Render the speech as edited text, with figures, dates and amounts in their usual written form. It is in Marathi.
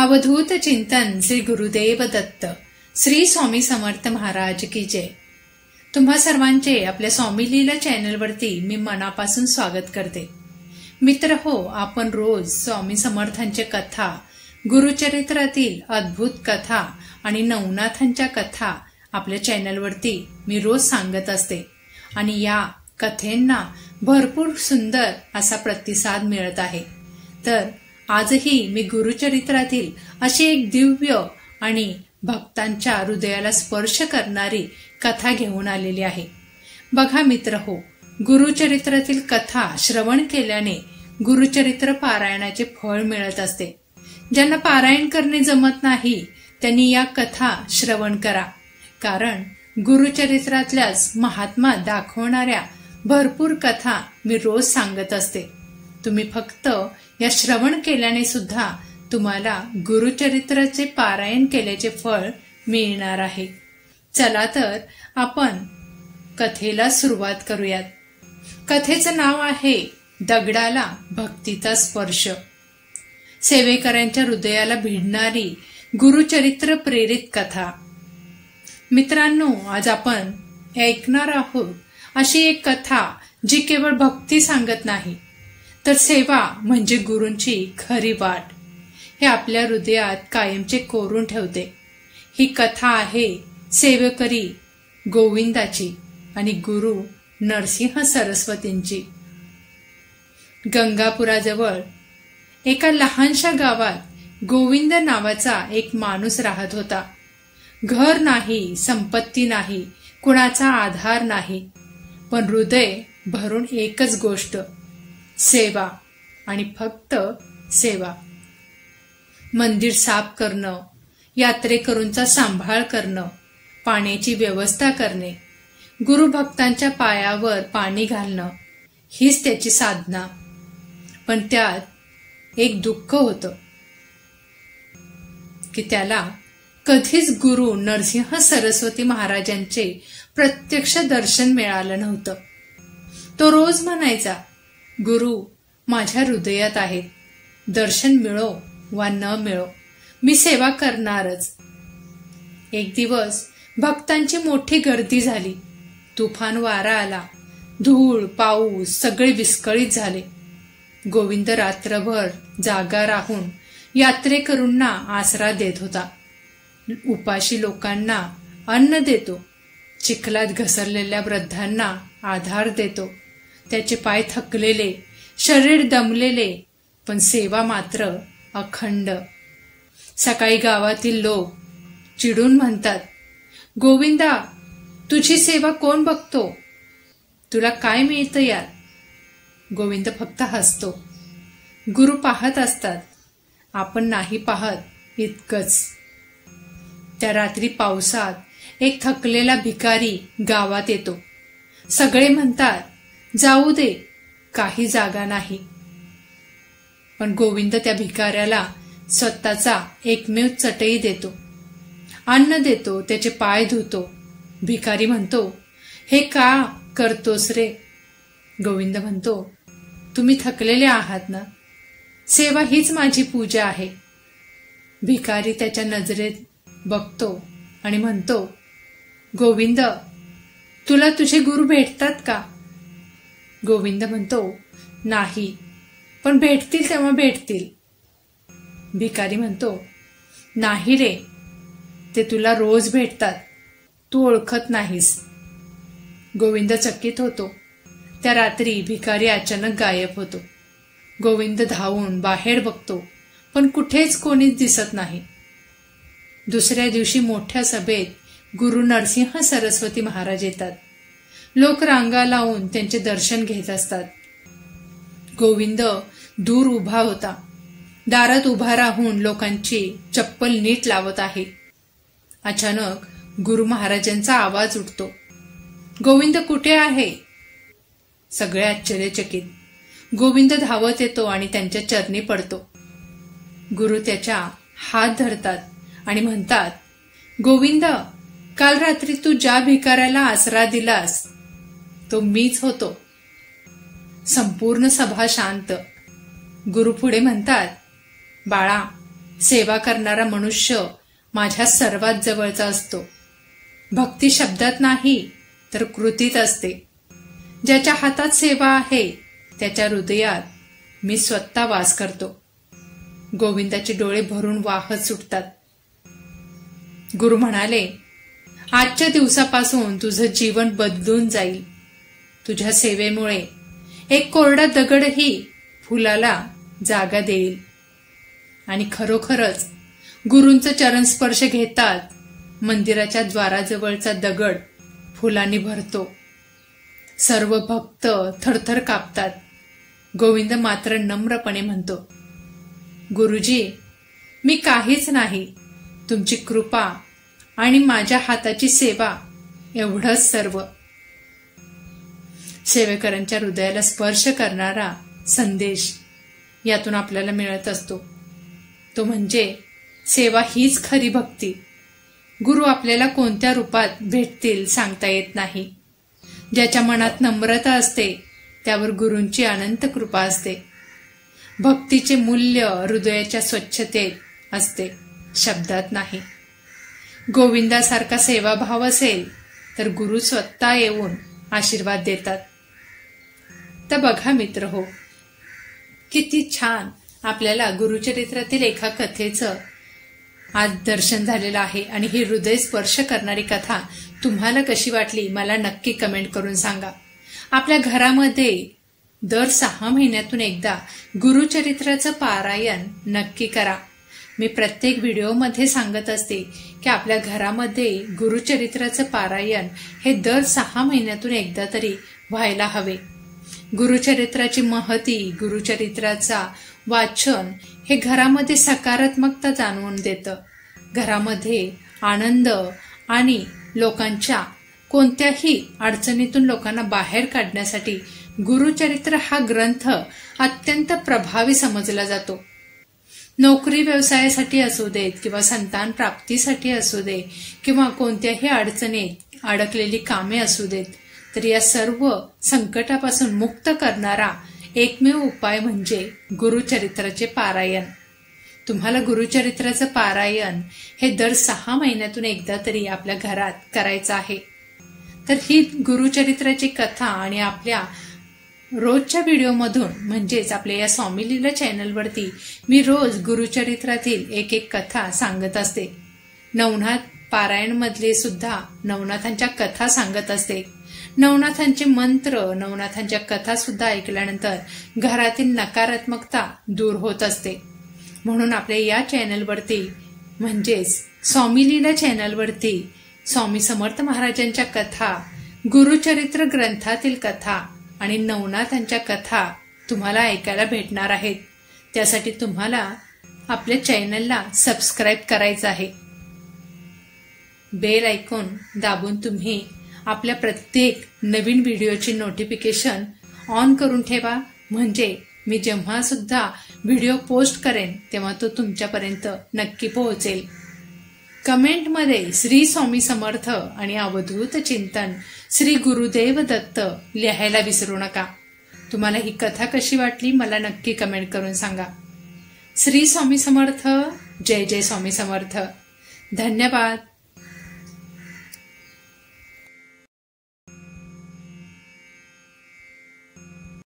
अवधूत चिंतन श्री गुरुदेव दत्त श्री स्वामी समर्थ महाराज की जय। तुम्हा सर्वांचे आपल्या स्वामी लीला चॅनलवरती मी मनापासून स्वागत करते। मित्र हो, आपण रोज स्वामी समर्थांच्या कथा, गुरुचरित्रातील अद्भुत कथा आणि नवनाथांच्या कथा आपल्या चॅनलवरती मी रोज सांगत असते आणि या कथेंना भरपूर सुंदर असा प्रतिसाद मिळत आहे। तर आजही मी गुरुचरित्रातील अशी एक दिव्य आणि भक्तांच्या हृदयाला स्पर्श करणारी कथा घेऊन आलेली आहे। बघा मित्र हो, गुरुचरित्रातील कथा श्रवण केल्याने गुरुचरित्र पारायणाचे फळ मिळत असते। ज्यांना पारायण करणे जमत नाही त्यांनी या कथा श्रवण करा, कारण गुरुचरित्रातल्याच महात्मा दाखवणाऱ्या भरपूर कथा मी रोज सांगत असते। तुम्ही फक्त या श्रवण केल्याने सुद्धा तुम्हाला गुरुचरित्राचे पारायण केल्याचे फळ मिळणार आहे। चला तर आपण कथेला सुरुवात करूयात। कथेचं नाव आहे दगडाला भक्तीचा स्पर्श। सेवेकऱ्यांच्या हृदयाला भिडणारी गुरुचरित्र प्रेरित कथा। मित्रांनो, आज आपण ऐकणार आहोत अशी एक कथा जी केवळ भक्ती सांगत नाही, तर सेवा म्हणजे गुरूंची खरी वाट हे आपल्या हृदयात कायमचे कोरून ठेवते। ही कथा आहे सेवेकरी गोविंदाची आणि गुरु नरसिंह सरस्वतींची। गंगापुराजवळ एका लहानशा गावात गोविंद नावाचा एक माणूस राहत होता। घर नाही, संपत्ती नाही, कुणाचा आधार नाही, पण हृदय भरून एकच गोष्ट, सेवा आणि फक्त सेवा। मंदिर साफ करणं, यात्रेकरूंचा सांभाळ करणं, पाण्याची व्यवस्था करणे, गुरुभक्तांच्या पाणी घालणं हीच त्याची साधना। पण त्यात एक दुःख होतं की त्याला कधीच गुरु नरसिंह सरस्वती महाराजांचे प्रत्यक्ष दर्शन मिळालं नव्हतं। तो रोज म्हणायचा, गुरु माझ्या हृदयात आहेत, दर्शन मिळो वा न मिळो मी सेवा करणारच। एक दिवस भक्तांची मोठी गर्दी झाली, तुफान वारा आला, धूळ पाऊस सगळे विस्कळीत झाले। गोविंद रात्रभर जागा राहून यात्रेकरूंना आसरा देत होता, उपाशी लोकांना अन्न देतो, चिखलात घसरलेल्या वृद्धांना आधार देतो। त्याचे पाय थकलेले, शरीर दमलेले, पण सेवा मात्र अखंड। सकाळी गावातील लोक चिडून म्हणतात, गोविंदा तुझी सेवा कोण बघतो, तुला काय मिळतं यार? गोविंद फक्त हसतो। गुरु पाहत असतात, आपण नाही पाहत इतकंच। त्या रात्री पावसात एक थकलेला भिकारी गावात येतो। सगळे म्हणतात, जाऊ दे, काही जागा नाही, पण गोविंद त्या भिकाऱ्याला स्वतःचा एकमेव चटई देतो, अन्न देतो, त्याचे पाय धुतो। भिकारी म्हणतो, हे का करतोस रे? गोविंद म्हणतो, तुम्ही थकलेले आहात ना, सेवा हीच माझी पूजा आहे। भिकारी त्याच्या नजरेत बघतो आणि म्हणतो, गोविंद तुला तुझे गुरु भेटतात का? गोविंद म्हणतो, नाही, पण भेटतील तेव्हा भेटतील। भिकारी म्हणतो, नाही रे, ते तुला रोज भेटतात, तू ओळखत नाहीस। गोविंद चकित होतो। त्या रात्री भिकारी अचानक गायब होतो। गोविंद धावून बाहेर बघतो, पण कुठेच कोणीच दिसत नाही। दुसऱ्या दिवशी मोठ्या सभेत गुरु नरसिंह सरस्वती महाराज येतात। लोक रांगा लावून त्यांचे दर्शन घेत असतात। गोविंद दूर उभा होता, दारात उभा राहून लोकांची चप्पल नीट लावत आहे। अचानक गुरु महाराजांचा आवाज उठतो, गोविंद कुठे आहे? सगळे आश्चर्यचकित। गोविंद धावत येतो आणि त्यांच्या चरणी पडतो। गुरु त्याच्या हात धरतात आणि म्हणतात, गोविंद काल रात्री तू ज्या भिकाऱ्याला आसरा दिलास तो मीच होतो। संपूर्ण सभा शांत। गुरु पुढे म्हणतात, बाळा सेवा करणारा मनुष्य माझ्या सर्वात जवळचा असतो. भक्ती शब्दात नाही तर कृतीत असते. ज्याच्या हातात सेवा आहे त्याच्या हृदयात मी स्वतः वास करतो. गोविंदाचे डोळे भरून वाहत सुटतात. गुरु म्हणाले, आजच्या दिवसापासून तुझं जीवन बदलून जाईल. तुझ्या सेवेमुळे एक कोरडा दगडही फुलाला जागा देईल. आणि खरोखरच गुरूंचं चरणस्पर्श घेतात मंदिराच्या द्वाराजवळचा दगड फुलांनी भरतो. सर्व भक्त थरथर कापतात. गोविंद मात्र नम्रपणे म्हणतो, गुरुजी, मी काहीच नाही. तुमची कृपा आणि माझ्या हाताची सेवा एवढंच सर्व. सेवेकरांच्या हृदयाला स्पर्श करणारा संदेश यातून आपल्याला मिळत असतो. तो म्हणजे सेवा हीच खरी भक्ती. गुरु आपल्याला कोणत्या रूपात भेटतील सांगता येत नाही. ज्याच्या मनात नम्रता असते त्यावर गुरूंची अनंत कृपा असते. भक्तीचे मूल्य हृदयाच्या स्वच्छतेत असते, शब्दात नाही. गोविंदासारखा सेवाभाव असेल तर गुरु स्वतः येऊन आशीर्वाद देतात. तर बघा मित्र हो, किती छान आपल्याला गुरुचरित्रातील एका कथेचं आज दर्शन झालेलं आहे. आणि ही हृदय स्पर्श करणारी कथा तुम्हाला कशी वाटली मला नक्की कमेंट करून सांगा. आपल्या घरामध्ये दर 6 महिन्यातून एकदा गुरुचरित्राचं पारायण नक्की करा. मी प्रत्येक व्हिडिओमध्ये सांगत असते की आपल्या घरामध्ये गुरुचरित्राचं पारायण हे दर 6 महिन्यातून एकदा तरी व्हायला हवे. गुरुचरित्राची महती, गुरुचरित्राचा वाचन हे घरामध्ये सकारात्मकता जाणवून देतं. घरामध्ये आनंद आणि लोकांच्या कोणत्याही अडचणीतून लोकांना बाहेर काढण्यासाठी गुरुचरित्र हा ग्रंथ अत्यंत प्रभावी समजला जातो. नोकरी व्यवसायासाठी असू देत किंवा संतान प्राप्तीसाठी असू दे किंवा कोणत्याही अडचणीत अडकलेली कामे असू देत, तर या सर्व संकटापासून मुक्त करणारा एकमेव उपाय म्हणजे गुरुचरित्राचे पारायण. तुम्हाला गुरुचरित्राचं पारायण हे दर 6 महिन्यातून एकदा तरी आपल्या घरात करायचं आहे. तर ही गुरुचरित्राची कथा आणि आपल्या रोजच्या व्हिडिओमधून म्हणजेच आपल्या या स्वामी लीला चॅनलवरती मी रोज गुरुचरित्रातील एक एक कथा सांगत असते. नवनाथ पारायण मधले सुद्धा नवनाथांच्या कथा सांगत असते. नवनाथांचे मंत्र, नवनाथांच्या कथा सुद्धा ऐकल्यानंतर घरातील नकारात्मकता दूर होत असते. म्हणून आपल्या या चॅनलवरती म्हणजेच स्वामी लीला चॅनलवरती स्वामी समर्थ महाराजांच्या कथा, गुरुचरित्र ग्रंथातील कथा आणि नवनाथांच्या कथा तुम्हाला ऐकायला भेटणार आहेत. त्यासाठी तुम्हाला आपल्या चॅनलला सबस्क्राईब करायचं आहे. बेल आयकॉन दाबून तुम्ही आपल्या प्रत्येक नवीन व्हिडिओची नोटिफिकेशन ऑन करून ठेवा. म्हणजे मी जेव्हा सुद्धा व्हिडिओ पोस्ट करेन तेव्हा तो तुमच्यापर्यंत नक्की पोहोचेल. कमेंटमध्ये श्री स्वामी समर्थ आणि अवधूत चिंतन श्री गुरुदेव दत्त लिहायला विसरू नका. तुम्हाला ही कथा कशी वाटली मला नक्की कमेंट करून सांगा. श्री स्वामी समर्थ. जय जय स्वामी समर्थ. धन्यवाद.